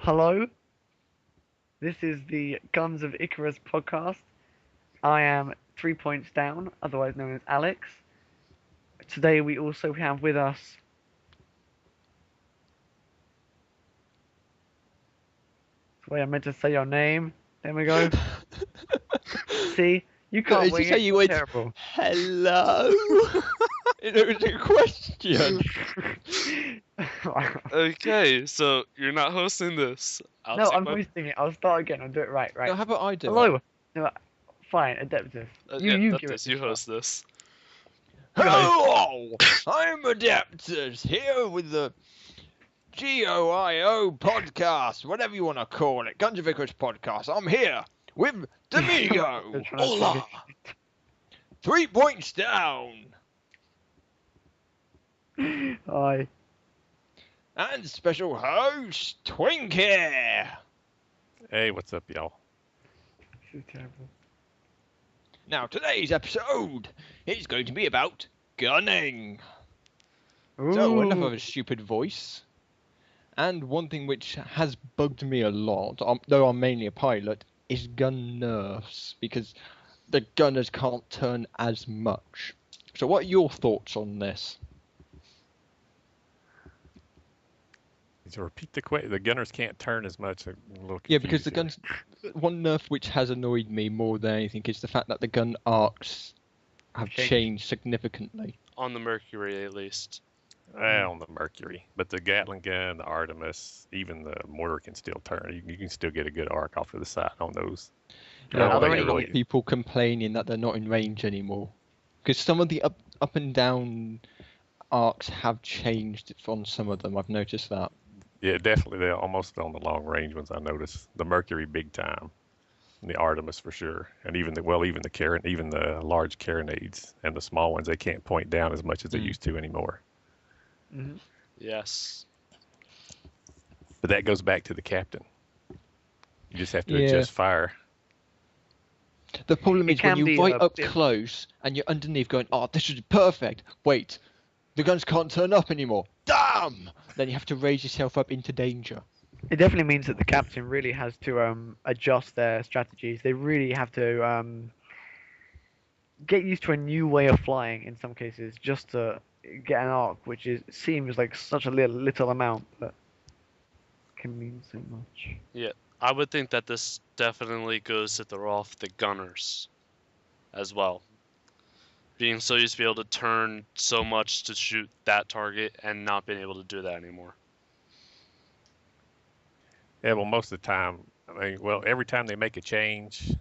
Hello, this is the Guns of Icarus podcast. I am 3 Points Down, otherwise known as Alex. Today we also have with us. That's the way I meant to say your name. There we go. See, you can't wing it. You're terrible. Hello. It was a question. Okay, so you're not hosting this. No, I'm hosting it. I'll start again. I'll do it right. No, how about I do Hello. it? No, fine, Adeptus. You give it. You host this. Hello! I'm Adeptus, here with the GOIO podcast, whatever you want to call it, Guns of Icarus podcast. I'm here with Domingo. Hola! 3 points down. Hi. And special host, Twinkie. Hey, what's up, y'all? This is terrible. Now, today's episode is going to be about gunning. So, enough of a stupid voice. And one thing which has bugged me a lot, though I'm mainly a pilot, is gun nerfs, because the gunners can't turn as much. So what are your thoughts on this? To repeat the question, the gunners can't turn as much. Yeah, because the guns... One nerf which has annoyed me more than anything is the fact that the gun arcs have changed significantly. On the Mercury, at least. On the Mercury. But the Gatling gun, the Artemis, even the mortar can still turn. You can still get a good arc off to the side on those. Yeah, I've already got people complaining that they're not in range anymore. Because some of the up and down arcs have changed on some of them, I've noticed that. Yeah, definitely. They're almost on the long range ones. I noticed the Mercury big time, and the Artemis for sure, and even the large carronades and the small ones. They can't point down as much as they used to anymore. Mm-hmm. Yes. But that goes back to the captain. You just have to adjust fire. The problem is when you're right up close and you're underneath going, oh, this is perfect. Wait, the guns can't turn up anymore. Damn! Then you have to raise yourself up into danger. It definitely means that the captain really has to adjust their strategies. They really have to get used to a new way of flying in some cases, just to get an arc, which seems like such a little amount, but can mean so much. Yeah, I would think that this definitely goes to throw off the gunners as well. Being so used to be able to turn so much to shoot that target and not being able to do that anymore. Yeah, well, most of the time, every time they make a change,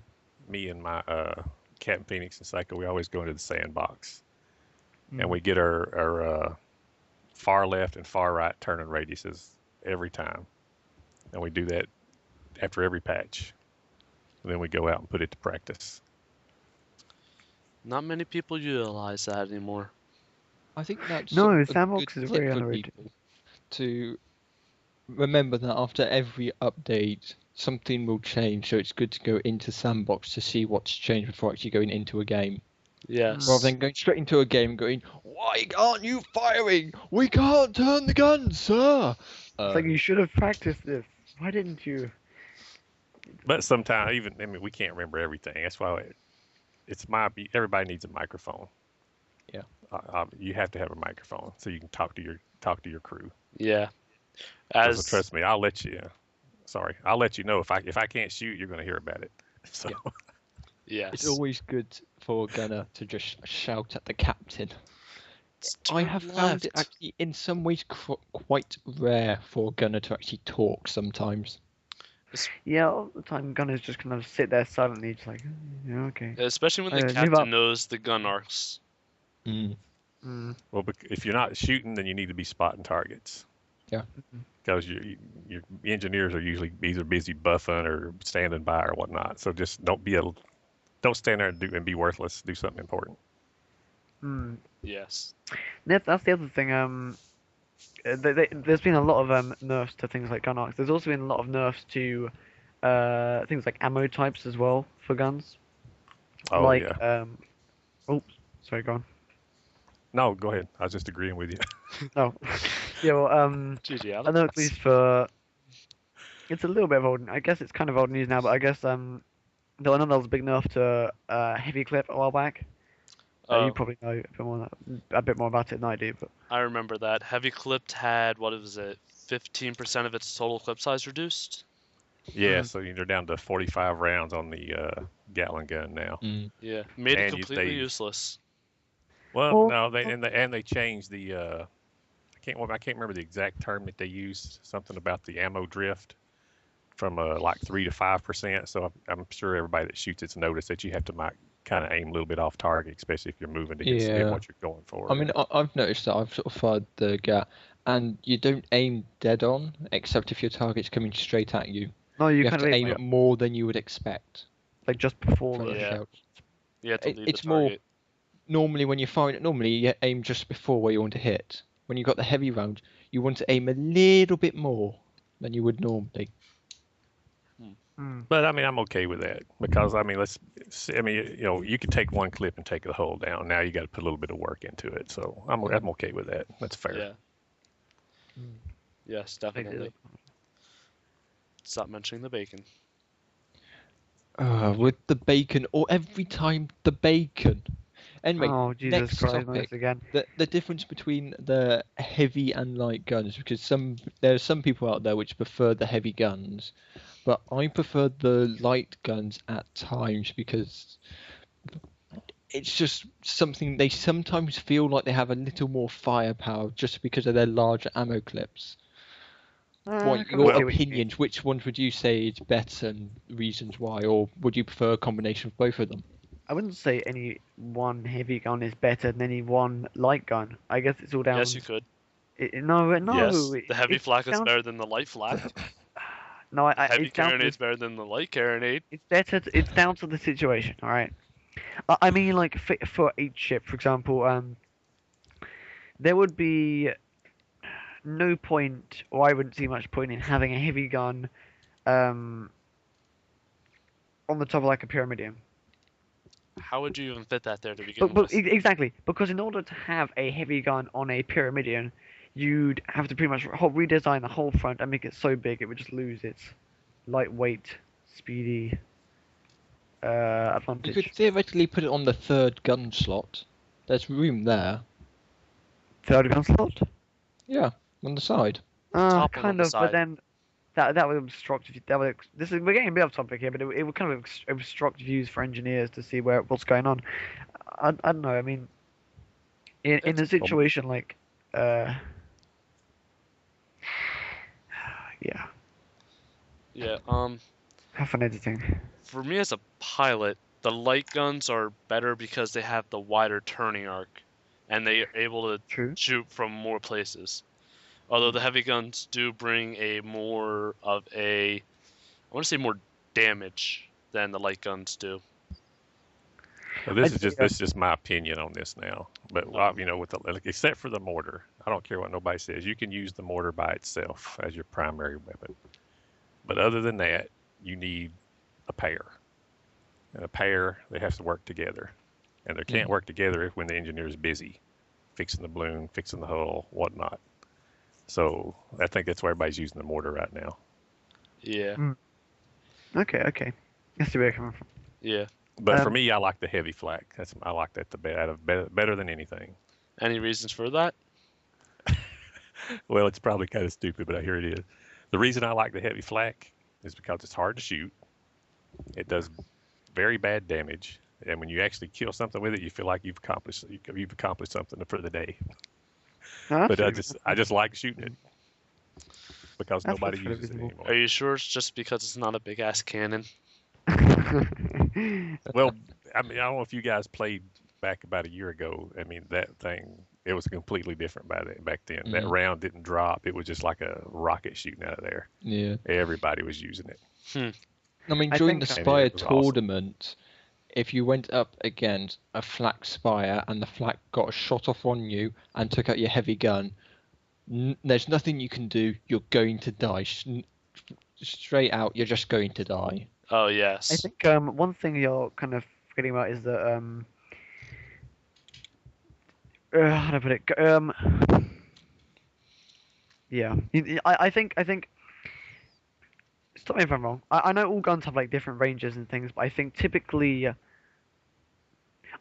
me and my Captain Phoenix and Psycho, we always go into the sandbox. And we get our far left and far right turning radiuses every time. And we do that after every patch. And then we go out and put it to practice. Not many people utilize that anymore. I think that's sandbox is very underrated. To remember that after every update, something will change, so it's good to go into sandbox to see what's changed before actually going into a game. Yes. Rather than going straight into a game and going, why aren't you firing? We can't turn the gun, sir! It's like you should have practiced this. Why didn't you? But sometimes, we can't remember everything. That's why everybody needs a microphone. Yeah. You have to have a microphone so you can talk to your crew. Yeah. So trust me, I'll let you. I'll let you know if I can't shoot, you're going to hear about it. So. Yeah. Yes. It's always good for a gunner to just shout at the captain. I have found it actually in some ways quite rare for a gunner to actually talk sometimes. Yeah, all the time gunners just kind of sit there silently, just like, yeah, okay. Especially when the captain knows the gun arcs. Well, if you're not shooting, then you need to be spotting targets. Yeah. Because your engineers are usually either busy buffing or standing by or whatnot. So just don't stand there and be worthless. Do something important. Yes. That's the other thing. There's been a lot of nerfs to things like gun arcs. There's also been a lot of nerfs to things like ammo types as well for guns. Oh, yeah. Oops, sorry, go on. No, go ahead. I was just agreeing with you. Oh, yeah. Well, GG, I know at least for it's a little bit of old. I guess it's kind of old news now, but I guess I know there was a big nerf to heavy clip a while back. You Oh, probably know a bit more about it than I do, but I remember that. Heavy clipped had, what was it, 15% of its total clip size reduced? Yeah, Mhm. so you're down to 45 rounds on the Gatling gun now. Mm. Yeah, made it And completely useless. well, well, no, they changed the I can't remember the exact term that they used. Something about the ammo drift from like 3 to 5%. So I'm sure everybody that shoots it's noticed that you have to kind of aim a little bit off target, especially if you're moving to hit Yeah. what you're going for. I mean, I've noticed that I've sort of fired the gat, and you don't aim dead on, except if your target's coming straight at you. no, you You have kind to of aim it more than you would expect like just before from the the Yeah. shot. You have to leave the It's more target. normally when you're firing it. Normally you aim just before where you want to hit. When you got the heavy round, you want to aim a little bit more than you would normally. Mm. But I mean, I'm okay with that because I mean, you can take one clip and take the whole down. Now you got to put a little bit of work into it. So I'm okay with that. That's fair. Yeah. Mm. Yes, They did definitely. it. Stop mentioning the bacon. With the bacon, or every time the bacon. Anyway, Oh Jesus next Christ, not topic. this again. The difference between the heavy and light guns, because there are some people out there which prefer the heavy guns, but I prefer the light guns at times because it's just something they sometimes feel like they have a little more firepower just because of their larger ammo clips. I What kinda your see what you mean. opinions? Which ones would you say is better and reasons why, or would you prefer a combination of both of them? I wouldn't say any one heavy gun is better than any one light gun. I guess it's all down. Yes, you could. No. Yes, the heavy It's flak is down. better than the light flak. No, Heavy it's down to carronade's better than the light carronade. it's better. It's down to the situation. All right. I mean, like for each ship, for example, there would be no point, or I wouldn't see much point in having a heavy gun, um, on the top of like a pyramidion. How would you even fit that there to begin But with? exactly, because in order to have a heavy gun on a pyramidion, you'd have to pretty much redesign the whole front and make it so big it would just lose its lightweight, speedy You advantage. could theoretically put it on the third gun slot. There's room there. Third gun slot? Yeah, on the side. Top one on Kind the of, but side. then that would obstruct. We're getting a bit off topic here, but it would kind of obstruct views for engineers to see what's going on. I don't know. I mean, in a situation like yeah, Yeah, have fun editing. for me as a pilot, the light guns are better because they have the wider turning arc, and they are able to True. shoot from more places. Although the heavy guns do bring I want to say more damage than the light guns do. So this I'd is say, just my opinion on this now. But except for the mortar, I don't care what nobody says. You can use the mortar by itself as your primary weapon. But other than that, you need a pair. And a pair, they have to work together. And they can't work together when the engineer is busy fixing the balloon, fixing the hull, whatnot. So I think that's why everybody's using the mortar right now. Yeah, Okay. I see where you're coming from. yeah. But for Um, me, I like the heavy flak. I like that better than anything. Any reasons for that? Well, it's probably kind of stupid, but here it is. The reason I like the heavy flak is because it's hard to shoot. It does very bad damage, and when you actually kill something with it, you feel like you've accomplished something for the day. no, But that's I just like shooting it because That's nobody fairly uses it reasonable. anymore. Are you sure it's just because it's not a big ass cannon? Well, I mean, I don't know if you guys played back about a year ago. I mean, that thing, it was completely different back then. That round didn't drop. It was just like a rocket shooting out of there. Yeah. Everybody was using it. I mean, I during the think- Spire And it was awesome. tournament, if you went up against a flak Spire and the flak got a shot off on you and took out your heavy gun, there's nothing you can do. You're going to die. Straight out, you're just going to die. Oh I yes. think one thing you're kind of forgetting about is that how do I put it? Yeah, I think stop me if I'm wrong. I know all guns have like different ranges and things, but I think typically,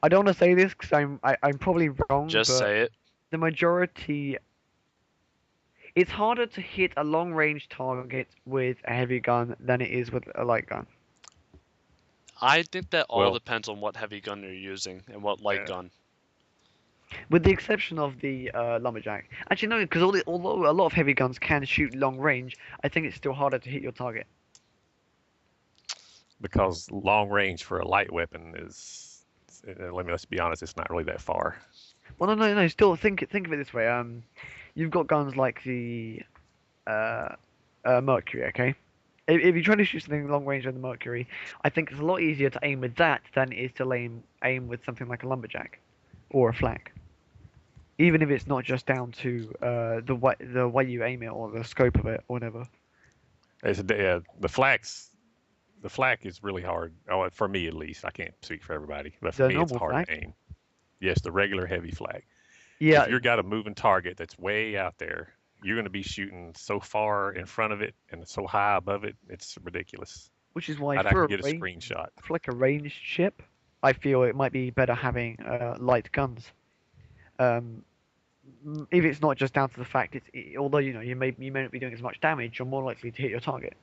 I don't want to say this because I'm probably wrong, Just but say it. the majority, it's harder to hit a long range target with a heavy gun than it is with a light gun. I think that all Well, depends on what heavy gun you're using and what light Yeah. gun. With the exception of the lumberjack. Actually, no, because although a lot of heavy guns can shoot long range, I think it's still harder to hit your target. because long range for a light weapon is, let's be honest, it's not really that far. Well, no. Still, think of it this way. You've got guns like the Mercury. Okay, if you try to shoot something long range with the Mercury, I think it's a lot easier to aim with that than it is to aim with something like a lumberjack or a flak. Even if it's not just down to the way you aim it or the scope of it or whatever. The flak is really hard. Oh, for me at least. I can't speak for everybody, but for The me it's normal hard flak? to aim. Yes, the regular heavy flak. Yeah, If you've got a moving target that's way out there, you're going to be shooting so far in front of it and so high above it, it's ridiculous. which is why I'd have for to a get a range, screenshot. for like a ranged ship, I feel it might be better having light guns. If it's not just down to the fact although you may not be doing as much damage, you're more likely to hit your target.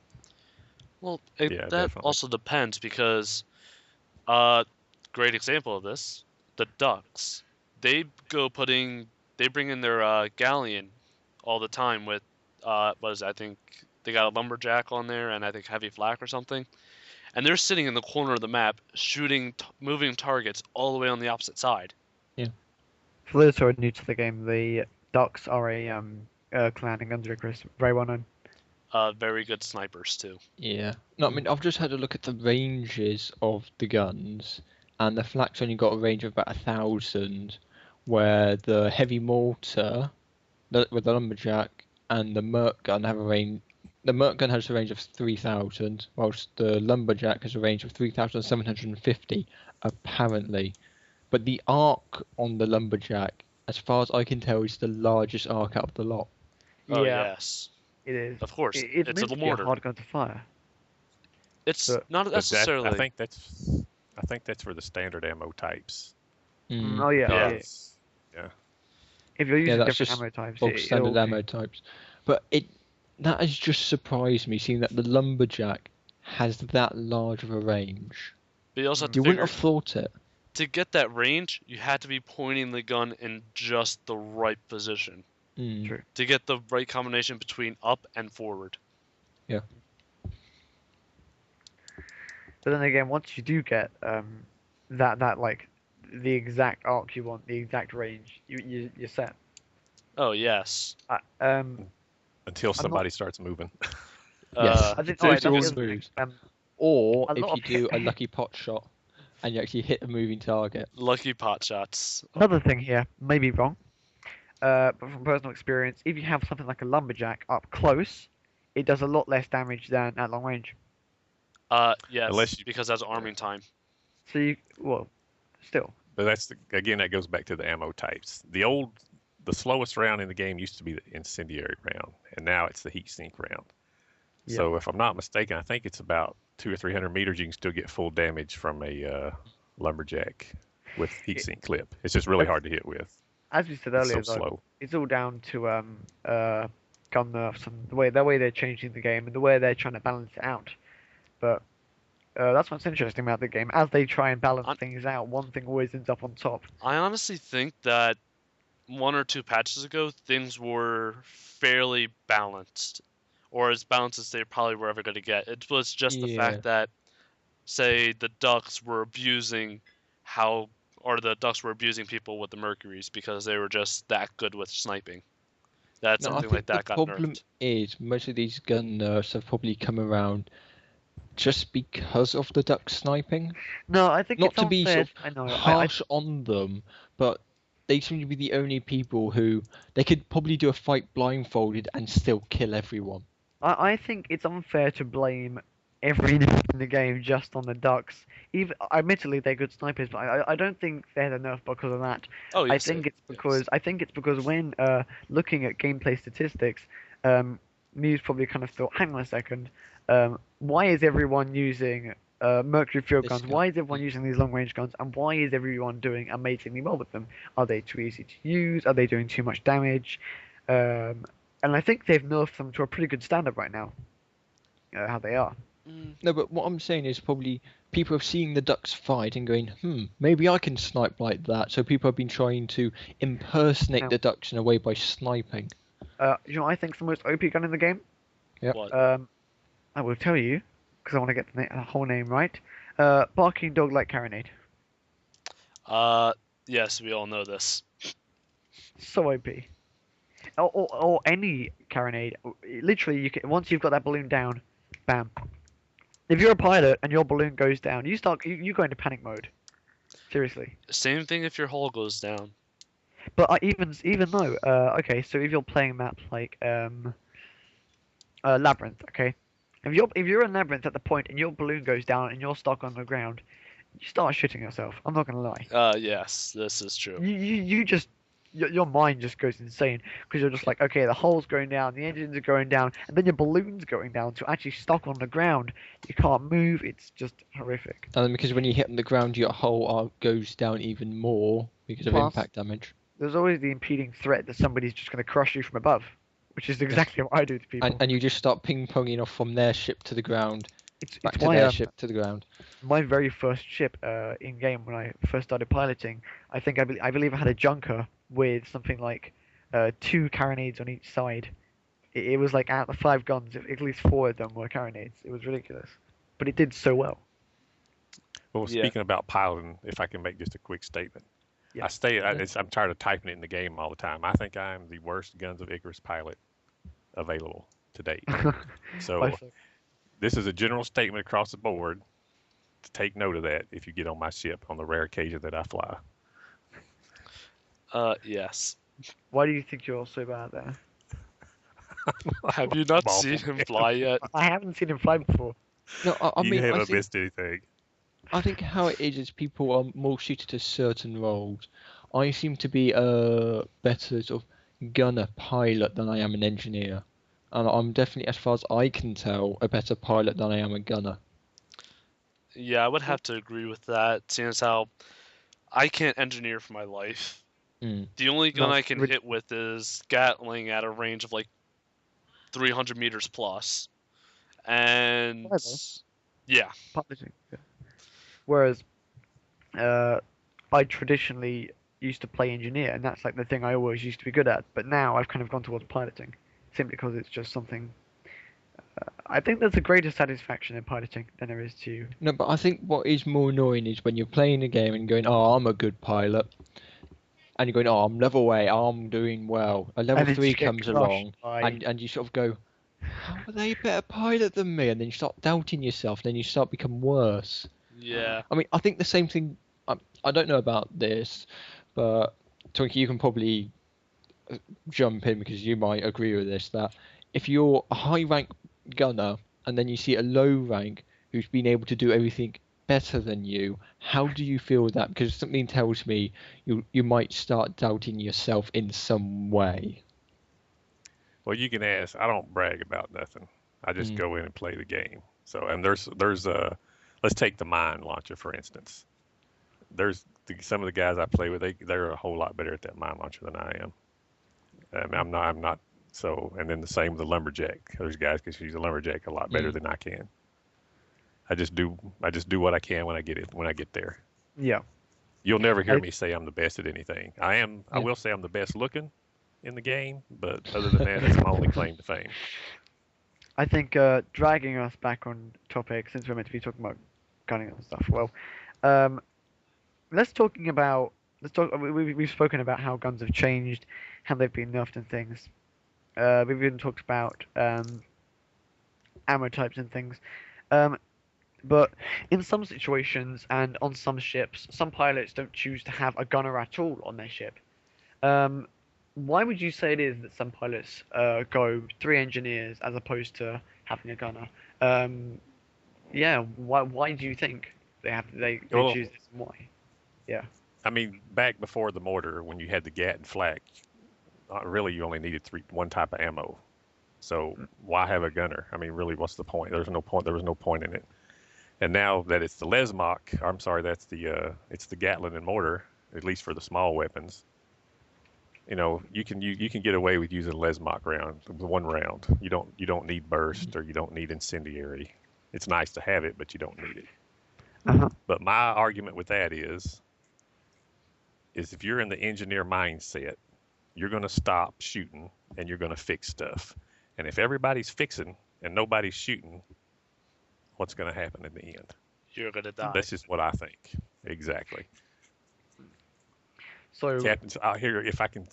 Well, Yeah, that definitely. also depends because, great example of this, the Ducks. They bring in their galleon all the time with, I think they got a lumberjack on there and I think heavy flak or something, and they're sitting in the corner of the map shooting moving targets all the way on the opposite side. For those who are new to the game, the Ducks are a clan in Guns N' Chris, very well known. Very good snipers too. Yeah. No, I mean, I've just had a look at the ranges of the guns, and the flak's only got a range of about 1,000, where the heavy mortar, with the lumberjack, and the Merc gun have a range. The Merc gun has a range of 3,000, whilst the lumberjack has a range of 3,750, apparently. But the arc on the lumberjack, as far as I can tell, is the largest arc out of the lot. Oh Yeah, yes, it is. of course. It's It's meant a to be a mortar. hard gun to fire. It's But- not But necessarily. I think that's for the standard ammo types. Oh yeah, Yeah. Because, if you're using that's different just ammo types, Bulk standard it'll- ammo types. But that has just surprised me, seeing that the lumberjack has that large of a range. But you also have to You wouldn't figure, have thought it. to get that range, you had to be pointing the gun in just the right position Mm. True. to get the right combination between up and forward. But then again, once you do get that like the exact arc you want, the exact range, you're set. Oh yes. until not- somebody starts moving. Yes. I think Those alright, are all that's the other moves. thing. Or A if lot you of do a hit- lucky pot shot and you actually hit a moving target. Lucky pot shots. Another thing here, may be wrong, but from personal experience, if you have something like a lumberjack up close, it does a lot less damage than at long range. Yes, Unless you- because that's arming time. So still, But again, that goes back to the ammo types. The slowest round in the game used to be the incendiary round, and now it's the heat sink round. Yeah. So if I'm not mistaken, I think it's about 200 or 300 meters. You can still get full damage from a lumberjack with heat sink clip. It's just really hard to hit with. as we said It's earlier, so though, slow. it's all down to gun nerfs and the way they're changing the game and the way they're trying to balance it out. But that's what's interesting about the game. As they try and balance things out, one thing always ends up on top. I honestly think that 1 or 2 patches ago, things were fairly balanced, or as balanced as they probably were ever going to get. It was just the Yeah. fact that, say, the Ducks were abusing people with the Mercuries because they were just that good with sniping. That No, I something think like that the got problem nerfed. is most of these gun nerfs have probably come around just because of the duck sniping. No, I think Not it's to be unfair. sort of I know. harsh on them, but they seem to be the only people who they could probably do a fight blindfolded and still kill everyone. I think it's unfair to blame every nerf in the game just on the Ducks. Even admittedly, they're good snipers, but I don't think they're the nerf because of that. Oh, yes, I think it's because when looking at gameplay statistics, Muse probably kind of thought, hang on a second, Why is everyone using mercury field This guns? gun. Why is everyone using these long range guns? And why is everyone doing amazingly well with them? Are they too easy to use? Are they doing too much damage? And I think they've nerfed them to a pretty good standard right now. How they are. No, but what I'm saying is probably people have seen the ducks fight and going, maybe I can snipe like that. So people have been trying to impersonate Now- the ducks in a way by sniping. You know what I think's the most OP gun in the game? Yep. What? I will tell you because I want to get the whole name right. Barking dog like carronade. Yes, we all know this. So OP. Or any carronade. Literally, you can, once you've got that balloon down, bam. If you're a pilot and your balloon goes down, you go into panic mode. Seriously. Same thing if your hull goes down. But even though, okay, so if you're playing maps like Labyrinth, okay, if you're in Labyrinth at the point and your balloon goes down and you're stuck on the ground, you start shitting yourself. I'm not gonna lie. Yes, this is true. You just your mind just goes insane because you're just like, okay, the hull's going down, the engines are going down, and then your balloon's going down, so actually stuck on the ground, you can't move. It's just horrific. And because when you hit on the ground, your whole arc goes down even more because of Plus- impact damage. There's always the impeding threat that somebody's just going to crush you from above, which is exactly what I do to people. And you just start ping-ponging off from their ship to the ground, it's back it's to why their ship to the ground. my very first ship in game when I first started piloting, I believe I had a junker with something like 2 carronades on each side. It was like out of the 5 guns, at least 4 of them were carronades. It was ridiculous, but it did so well. Well, Yeah. speaking about piloting, if I can make just a quick statement. Yeah. I'm tired of typing it in the game all the time. I think I am the worst Guns of Icarus pilot available to date. So By far. this is a general statement across the board. To take note of that if you get on my ship on the rare occasion that I fly. Yes. Why do you think you're so bad there? Have you not Ball seen ball. him fly yet? I haven't seen him fly before. No, I You mean, haven't I think, missed anything. I think how it is people are more suited to certain roles. I seem to be a better sort of gunner pilot than I am an engineer. And I'm definitely, as far as I can tell, a better pilot than I am a gunner. Yeah, I would have to agree with that, seeing as how I can't engineer for my life. Mm. The only gun No, I can hit with is Gatling at a range of like 300 meters plus. And Whatever. yeah, Piloting. Yeah. Whereas, I traditionally used to play engineer, and that's like the thing I always used to be good at. But now I've kind of gone towards piloting, simply because it's just something. I think there's a greater satisfaction in piloting than there is to. No, but I think what is more annoying is when you're playing a game and going, oh, I'm a good pilot. And you're going, oh, I'm level 8, I'm doing well. A level And then 3 you get comes crushed along, by- and you sort of go, how are they a better pilot than me? And then you start doubting yourself, and then you start become worse. yeah. I mean, I think the same thing, I don't know about this, but Twinkie, you can probably jump in because you might agree with this, that if you're a high rank gunner and then you see a low rank who's been able to do everything better than you, how do you feel with that? Because something tells me you might start doubting yourself in some way. Well, you can ask. I don't brag about nothing. I just go in and play the game. So, and there's let's take the mine launcher for instance. Some of the guys I play with, they're a whole lot better at that mine launcher than I am. I'm not. So, and then the same with the lumberjack. Those guys can use a lumberjack a lot better than I can. I just do what I can when I get there. Yeah. You'll never hear I- me say I'm the best at anything. I am. I Yeah. will say I'm the best looking in the game, but other than that, that's my only claim to fame. I think dragging us back on topic, since we're meant to be talking about gunning and stuff. Well, let's talk. We've spoken about how guns have changed, how they've been nerfed and things. We've even talked about ammo types and things. But in some situations and on some ships, some pilots don't choose to have a gunner at all on their ship. Why would you say it is that some pilots go 3 engineers as opposed to having a gunner? Yeah, why do you think they Well- choose this and why? Yeah. I mean, back before the mortar, when you had the gat and flak, really you only needed one type of ammo. So why have a gunner? I mean, really, what's the point? There's no point. There was no point in it. And now that it's the Lesmach, I'm sorry, that's it's the Gatling and mortar, at least for the small weapons. You know, you can get away with using a Lesmach round, one round. You don't need burst or you don't need incendiary. It's nice to have it, but you don't need it. But my argument with that is if you're in the engineer mindset, you're going to stop shooting and you're going to fix stuff. And if everybody's fixing and nobody's shooting, what's going to happen in the end? You're gonna die. That's just what I think. Exactly. So Captain's out here. If I can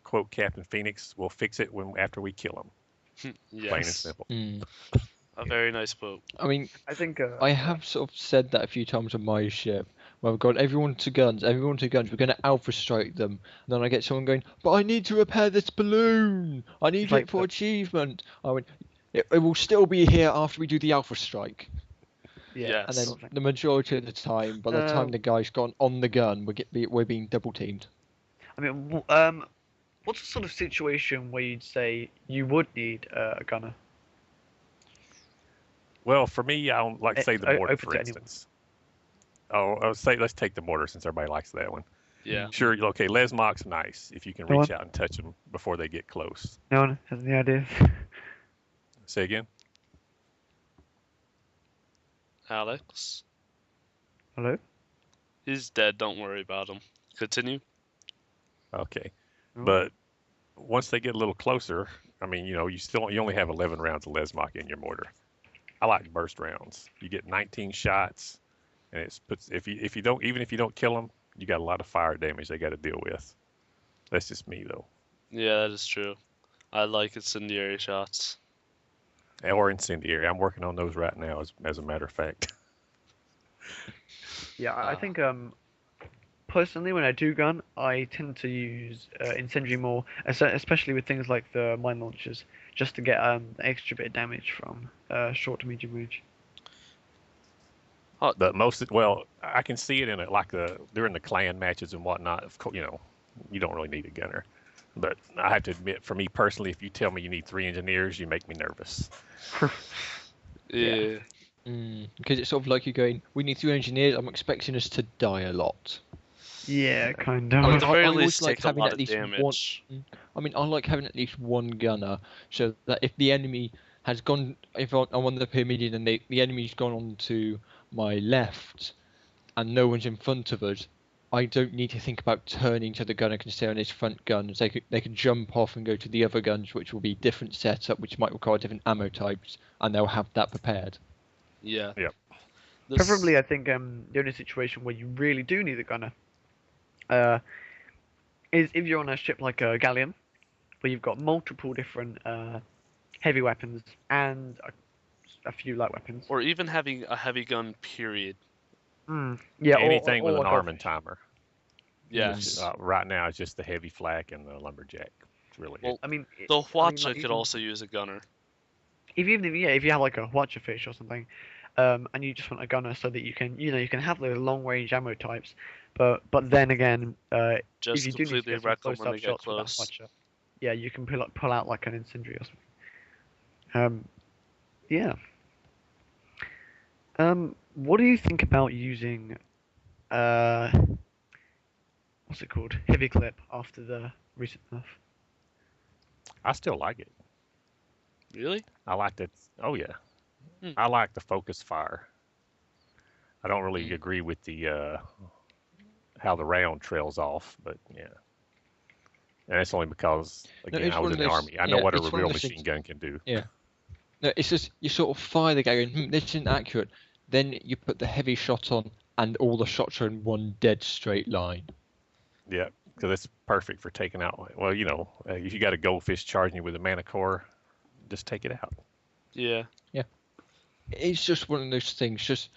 quote Captain Phoenix, we'll fix it after we kill him. Yes. Plain and simple. A very nice quote. I mean, I think I have sort of said that a few times on my ship, where I've got everyone to guns, we're going to alpha strike them. And then I get someone going, but I need to repair this balloon. I need it for achievement. I went, it will still be here after we do the alpha strike. yeah. And then the majority of the time, by the time the guy's gone on the gun, we're being double teamed. I mean, what's the sort of situation where you'd say you would need a gunner? Well, for me, I don't like say the mortar, open for to instance. Oh, let's take the mortar since everybody likes that one. Yeah. Sure, okay, Lesmach's nice if you can reach out and touch them before they get close. No one has any ideas. Say again? Alex? Hello? He's dead, don't worry about him. Continue. Okay. Oh. But once they get a little closer, I mean, you know, you only have 11 rounds of Lesmach in your mortar. I like burst rounds. You get 19 shots, and if you don't kill them, you got a lot of fire damage they got to deal with. That's just me though. Yeah, that is true. I like incendiary shots. Or incendiary. I'm working on those right now, as a matter of fact. Yeah, I think personally, when I do gun, I tend to use incendiary more, especially with things like the mine launchers, just to get an extra bit of damage from short to medium range. But I can see it in it during the clan matches and whatnot. Of course, you know, you don't really need a gunner. But I have to admit, for me personally, if you tell me you need 3 engineers, you make me nervous. Yeah. Because it's sort of like you're going, we need 3 engineers, I'm expecting us to die a lot. Yeah, kind Or of. at the very always least, take a having lot at of least damage. I mean, I like having at least one gunner, so that if the enemy has gone, if I'm on the pyramid and the enemy's gone on to my left, and no one's in front of us, I don't need to think about turning to the gun. I can stay on his front guns. They can jump off and go to the other guns, which will be different setup, which might require different ammo types, and they'll have that prepared. Yeah. Yep. Preferably, I think the only situation where you really do need a gunner is if you're on a ship like a galleon, where you've got multiple different heavy weapons and a few light weapons. Or even having a heavy gun, period. Yeah, Anything or with an like arm and timer. Yes. Right now, it's just the heavy flak and the lumberjack. It's really Well, it. I mean, The Hwacha like, could even- also use a gunner. if you have like a Hwacha fish or something, and you just want a gunner so that you can have the long range ammo types, but then again, Just if you do need to completely get some wreck them close when up they get shots with that close. Hwacha, yeah, you can pull out like an incendiary or something. Yeah. What do you think about using what's it called? Heavy clip after the recent nerf? I still like it. Really? I like that. Oh yeah, Hmm. I like the focus fire. I don't really agree with the how the round trails off, but yeah. And that's only because again it's I was one in the of those- army. I know yeah, what a it's one of real those machine things- gun can do. No, it's just you sort of fire the guy and this isn't accurate. Then you put the heavy shot on, and all the shots are in one dead straight line. Yeah, because it's perfect for taking out. Well, you know, if you got a goldfish charging you with a mana core, just take it out. Yeah. It's just one of those things. Just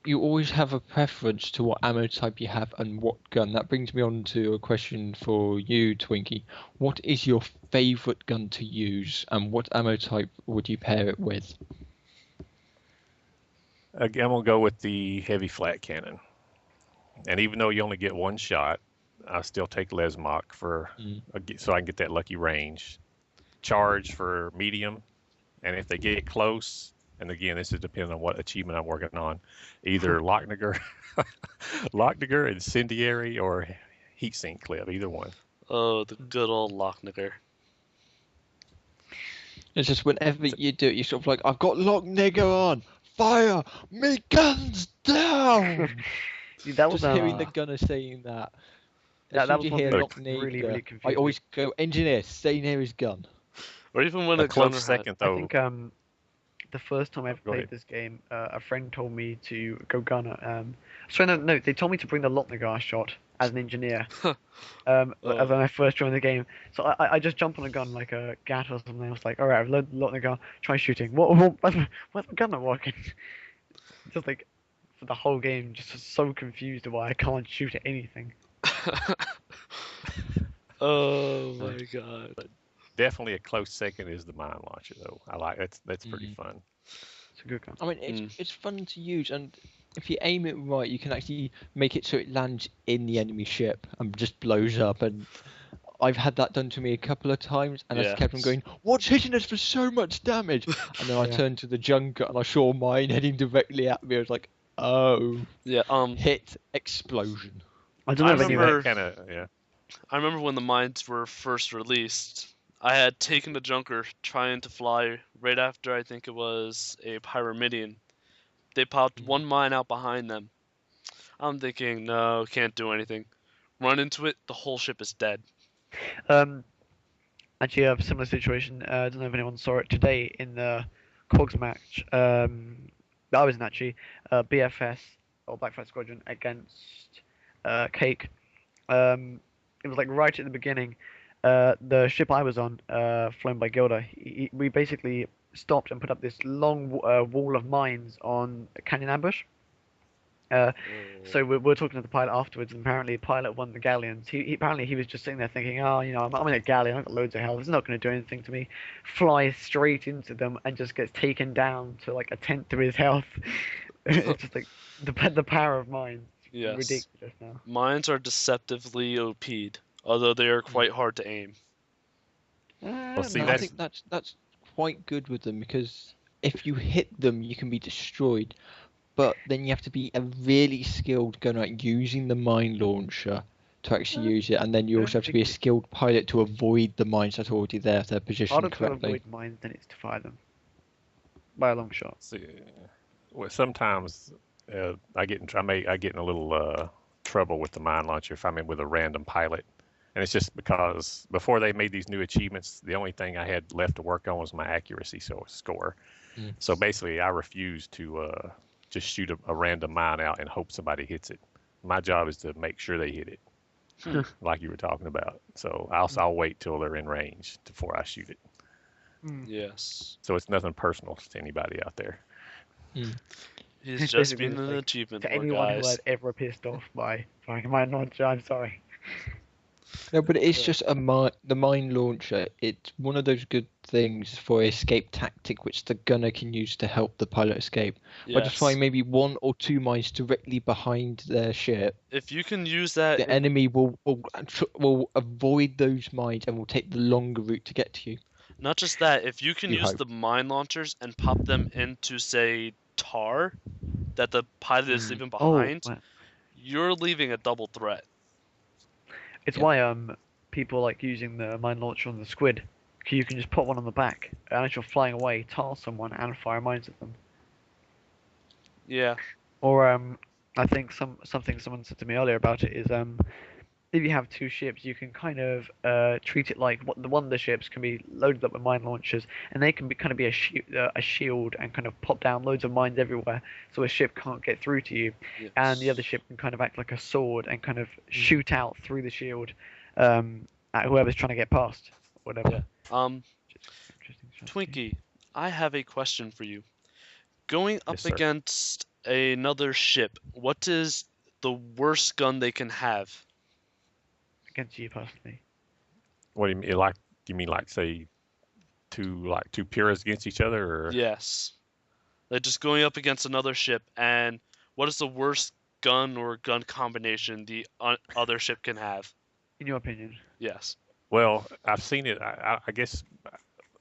you always have a preference to what ammo type you have and what gun. That brings me on to a question for you, Twinkie. What is your favourite gun to use, and what ammo type would you pair it with? Again, I'm gonna go with the heavy flat cannon. And even though you only get one shot, I still take Lesmach so I can get that lucky range. charge for medium, and if they get close, and again, this is depending on what achievement I'm working on, either Lochnagar, Lochnagar, Incendiary, or Heatsink Clip, either one. Oh, the good old Lochnagar. It's just whenever you do it, you're sort of like, I've got Lochnagar on! Fire! Me guns down! See, that was Just hearing the gunner saying that. that As soon was as you one hear thing Look, that Lochnagar, really, really I confusing. always go, engineer, stay near his gun. Or even when A a gunner close second, I though. think the first time I ever Go played ahead. this game, a friend told me to go gunner. So no, they told me to bring the Lochnagar shot as an engineer. As when I first joined the game, so I just jumped on a gun like a gat or something. I was like, all right, I've loaded Lochnagar, try shooting. What's the gun not working? Just like for the whole game, just so confused why I can't shoot at anything. Oh my god. Definitely a close second is the mine launcher, though. I like that's pretty fun. It's a good gun. I mean, it's fun to use, and if you aim it right, you can actually make it so it lands in the enemy ship and just blows up. And I've had that done to me a couple of times, and I just kept on Yes. going, "What's hitting us for so much damage?" And then I Yeah. turned to the junker, and I saw mine heading directly at me. I was like, "Oh, Yeah, hit explosion." I don't know if I anyone. remember- Kind of, yeah. I remember when the mines were first released, I had taken the Junker trying to fly right after I think it was a Pyramidion. They popped one mine out behind them. I'm thinking, no, can't do anything. Run into it, the whole ship is dead. Actually, a similar situation. I don't know if anyone saw it today in the Cogs match. That I was in actually BFS or Black Flag Squadron against Cake. It was like right at the beginning. The ship I was on, flown by Gilda, we basically stopped and put up this long wall of mines on Canyon Ambush. So we're talking to the pilot afterwards, and apparently the pilot won the galleons. He apparently he was just sitting there thinking, oh, you know, I'm in a galleon, I've got loads of health, it's not going to do anything to me. Flies straight into them and just gets taken down to like a tenth of his health. It's just like the power of mines. Yes. Ridiculous now. Mines are deceptively OP'd, although they are quite hard to aim. Well, see, I that's think that's quite good with them, because if you hit them, you can be destroyed. But then you have to be a really skilled gunner at using the mine launcher to actually use it, and then you also have to be a skilled pilot to avoid the mines that are already there if they're positioned Harder to correctly. avoid mines than it is to fire them. By a long shot. see, well, sometimes I get in a little trouble with the mine launcher if I'm in with a random pilot, and it's just because before they made these new achievements, the only thing I had left to work on was my accuracy score. So basically, I refused to just shoot a random mine out and hope somebody hits it. My job is to make sure they hit it, like you were talking about. So I'll wait till they're in range before I shoot it. Yes. So it's nothing personal to anybody out there. He's It's just basically been just an like, achievement To board, anyone who guys. was ever pissed off by firing my launcher, I'm sorry. No, but it's just the mine launcher. It's one of those good things for escape tactic which the gunner can use to help the pilot escape. By just Yes. firing maybe one or two mines directly behind their ship, If you can use that, the enemy will avoid those mines and will take the longer route to get to you. not just that, if you can You use hope. the mine launchers and pop them into, say, tar that the pilot is leaving behind, well, you're leaving a double threat. it's Yeah. why people like using the mine launcher on the squid. 'Cause you can just put one on the back, and as you're flying away, tar someone and fire mines at them. Yeah. Or I think something someone said to me earlier about it is if you have two ships, you can kind of treat it like one of the ships can be loaded up with mine launchers, and they can be kind of be a shield and kind of pop down loads of mines everywhere, so a ship can't get through to you. Yes. And the other ship can kind of act like a sword and kind of shoot out through the shield at whoever's trying to get past, whatever. Yeah. Interesting strategy. Twinkie, I have a question for you. Going up Yes, sir. against another ship, what is the worst gun they can have? Against you personally. What do you mean? Like, do you mean like say two purists against each other, or Yes. Like just going up against another ship, and what is the worst gun or gun combination the other ship can have? In your opinion. Yes. Well, I've seen it. I guess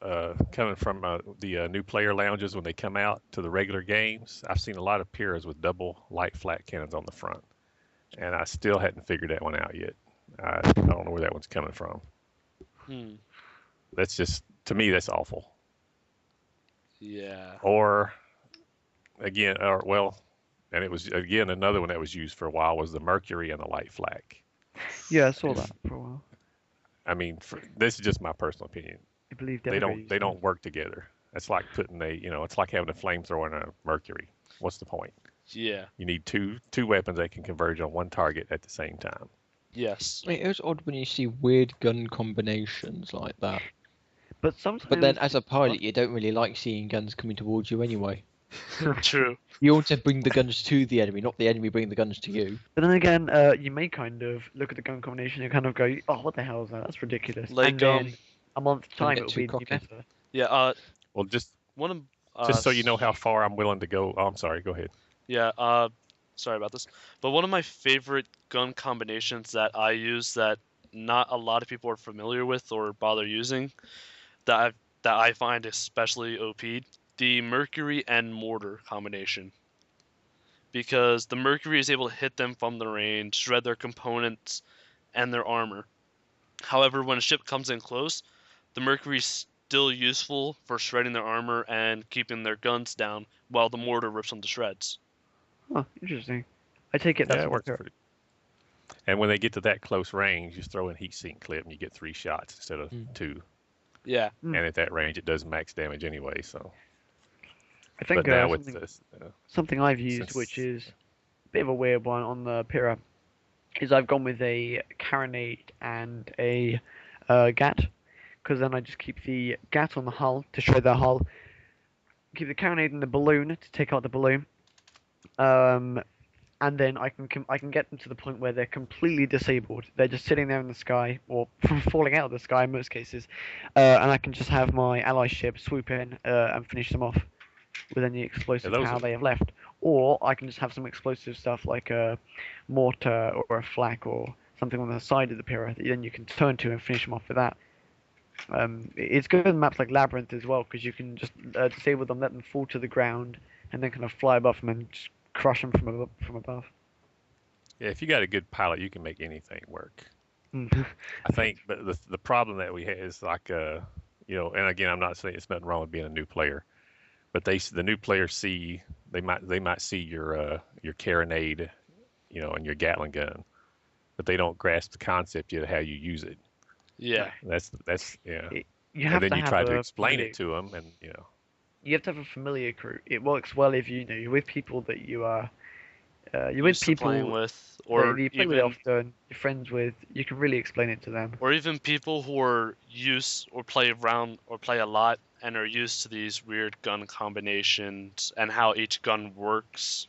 coming from the new player lounges when they come out to the regular games, I've seen a lot of Piras with double light flat cannons on the front, and I still hadn't figured that one out yet. I don't know where that one's coming from. That's just, to me, that's awful. Yeah. Or again, and it was again another one that was used for a while was the Mercury and the light flak. Yeah, I saw that for a while. I mean, this is just my personal opinion. I believe They don't work together. It's like putting it's like having a flamethrower and a Mercury. What's the point? Yeah. You need two weapons that can converge on one target at the same time. Yes. I mean, it was odd when you see weird gun combinations like that. But sometimes. But then, as a pilot, you don't really like seeing guns coming towards you anyway. True. You want to bring the guns to the enemy, not the enemy bring the guns to you. But then again, you may kind of look at the gun combination and kind of go, "Oh, what the hell is that? That's ridiculous." Like, and then a month's Don't time, get it'll too be cocky. better. Yeah. Well, just One of so you know how far I'm willing to go. Oh, I'm sorry. Go ahead. Yeah, sorry about this. But one of my favorite gun combinations that I use that not a lot of people are familiar with or bother using, that I find especially OP, the Mercury and Mortar combination. Because the Mercury is able to hit them from the range, shred their components and their armor. However, when a ship comes in close, the Mercury is still useful for shredding their armor and keeping their guns down, while the Mortar rips them to shreds. Oh, interesting. I take it that's Yeah, it what works they're- pretty. And when they get to that close range, you throw in heat sink clip and you get 3 shots instead of 2. Yeah. Hmm. And at that range, it does max damage anyway. So, I think but now with something, this, something I've used, since- which is a bit of a weird one on the Pyrrha, is I've gone with a carronade and a gat, because then I just keep the gat on the hull to shred the hull, keep the carronade in the balloon to take out the balloon, and then I can get them to the point where they're completely disabled. They're just sitting there in the sky, or falling out of the sky in most cases, and I can just have my ally ship swoop in and finish them off with any explosive those power are- they have left. Or I can just have some explosive stuff like a mortar or a flak or something on the side of the Pyrrha that then you can turn to and finish them off with that. It's good in maps like Labyrinth as well, because you can just disable them, let them fall to the ground, and then kind of fly above them and just crush them from above. yeah, if you got a good pilot, you can make anything work. Mm. I think, but the problem that we have is like, and again, I'm not saying it's nothing wrong with being a new player, but the new players they might see your carronade, and your Gatling gun, but they don't grasp the concept yet of how you use it. Yeah. That's yeah. You And have then to you have try to a explain familiar- it to them, and You have to have a familiar crew. It works well if you're with people that you are. You're with Used to people playing with, that or you play with even often. You're friends with. You can really explain it to them. or even people who are used or play around or play a lot and are used to these weird gun combinations and how each gun works.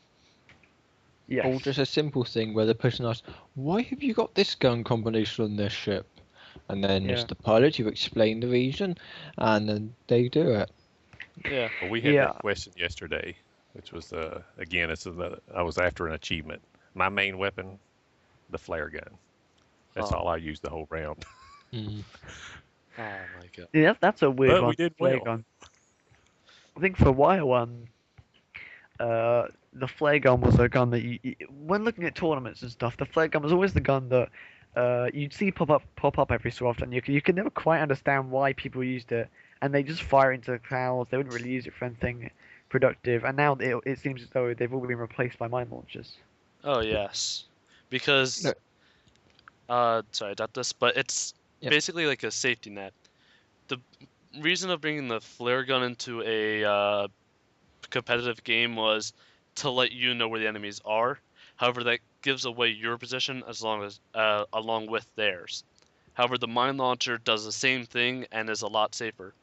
Yes. Or just a simple thing where the person asks, "Why have you got this gun combination on this ship?" And then Yeah. as the pilot, you explain the reason, and then they do it. Yeah. well, we had Yeah. that question yesterday, which was again, I was after an achievement. My main weapon, the flare gun. That's Oh. all I used the whole round. Mm. Oh my god. Yeah, that's a weird But we one. did flare well. gun. I think for a while, the flare gun was a gun that when looking at tournaments and stuff, the flare gun was always the gun that you'd see pop up every so often. You could never quite understand why people used it, and they just fire into the clouds. They wouldn't really use it for anything productive, and now it seems as though they've all been replaced by mine launchers. Oh yes. Because No. sorry about this, but it's Yep. basically like a safety net. The reason of bringing the flare gun into a competitive game was to let you know where the enemies are. However, that gives away your position as long as along with theirs. However, the mine launcher does the same thing and is a lot safer.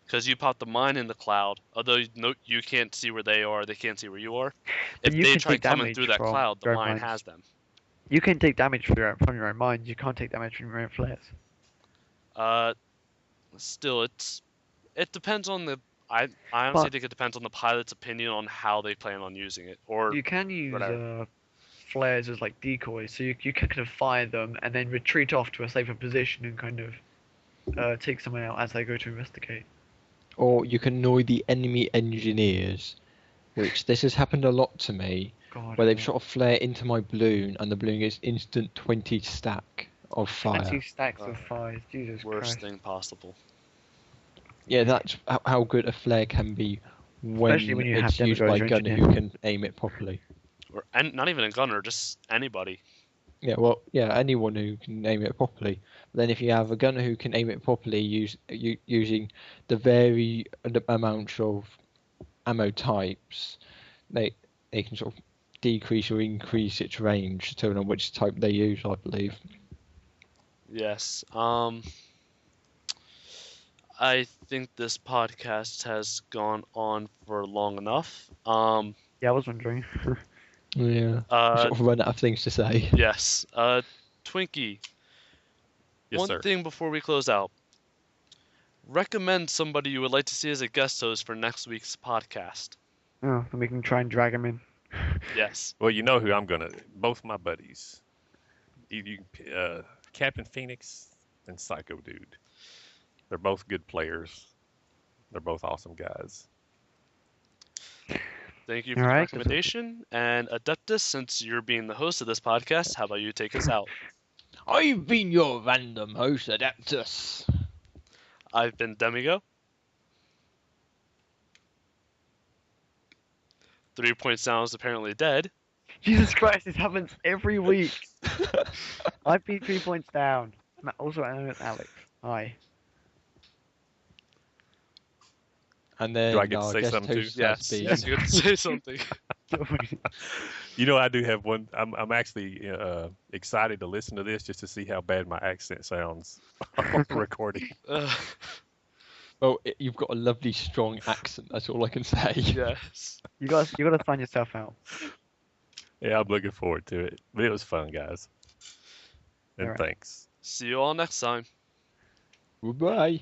Because you pop the mine in the cloud, although you can't see where they are, they can't see where you are. But If you they can try take coming damage through that from cloud, the your own mine mines. has them. You can take damage from your own mines. You can't take damage from your own flares. Still, it depends on the. I honestly think it depends on the pilot's opinion on how they plan on using it, or You can use whatever. flares as like decoys, so you can kind of fire them and then retreat off to a safer position and kind of take someone out as they go to investigate. Or you can annoy the enemy engineers, which this has happened a lot to me, God, where they've yeah. shot a flare into my balloon and the balloon gets instant 20 stack of fire. 20 stacks of fires. Jesus Worst Christ. thing possible. Yeah, that's how good a flare can be when Especially when you have it's used by a demigods gunner engineer. who can aim it properly. And not even a gunner, just anybody. Yeah, well, yeah, anyone who can aim it properly. But then if you have a gunner who can aim it properly using the amount of ammo types, they can sort of decrease or increase its range depending on which type they use, I believe. Yes. I think this podcast has gone on for long enough. Yeah, I was wondering. Yeah. Sort of run out of things to say. Yes. Twinkie. Yes, One sir. thing before we close out. Recommend somebody you would like to see as a guest host for next week's podcast. Oh, and we can try and drag him in. Yes. Well, you know who I'm gonna. Both my buddies. Captain Phoenix and Psycho Dude. They're both good players. They're both awesome guys. Thank you for All the right. recommendation. And Adeptus, since you're being the host of this podcast, how about you take us out? I've been your random host, Adeptus. I've been Demigo. 3PointsDown is apparently dead. Jesus Christ, this happens every week. I've been 3 points down. Also, I'm with Alex. Hi. And then Do I get to our say guest something too? host Yes. has been... Yes, you have to say something. You know, I do have one. I'm actually excited to listen to this just to see how bad my accent sounds on the recording. Well, you've got a lovely strong accent, that's all I can say. Yes. You gotta find yourself out. Yeah, I'm looking forward to it. But it was fun, guys. And All right. thanks. See you all next time. Goodbye.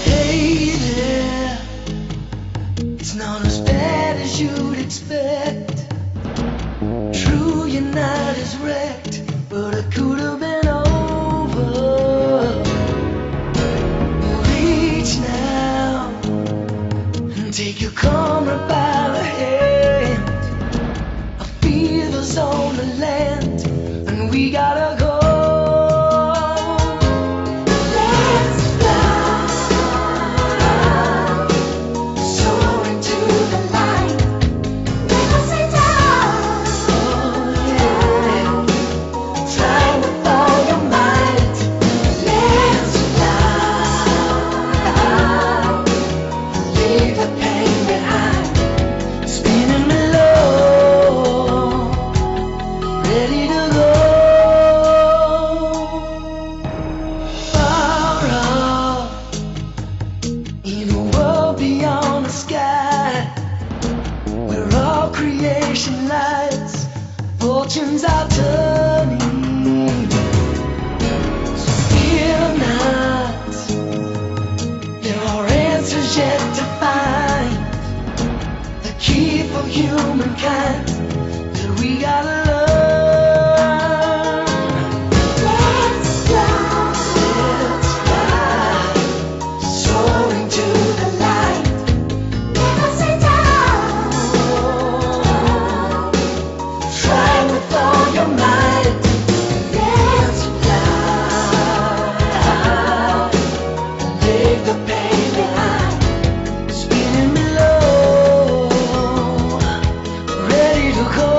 Hey there, it's not as bad as you'd expect. True, your night is wrecked, but it could have been over. Reach now and take your comrade by the hand. A fever's on the land, and we gotta go. Let's fly, soaring to the light. Never say die. Oh yeah, try with all your might. Let's fly, leave the pain behind. Spinning below, ready to go. Far off, in a world beyond the sky, where all creation lies, fortunes are turning. So fear not, there are answers yet to find. The key for humankind that we gotta learn. Let's fly, soaring to the light. Never say die. Try with all your might. Let's fly, leave the pain behind. Spinning below, ready to go.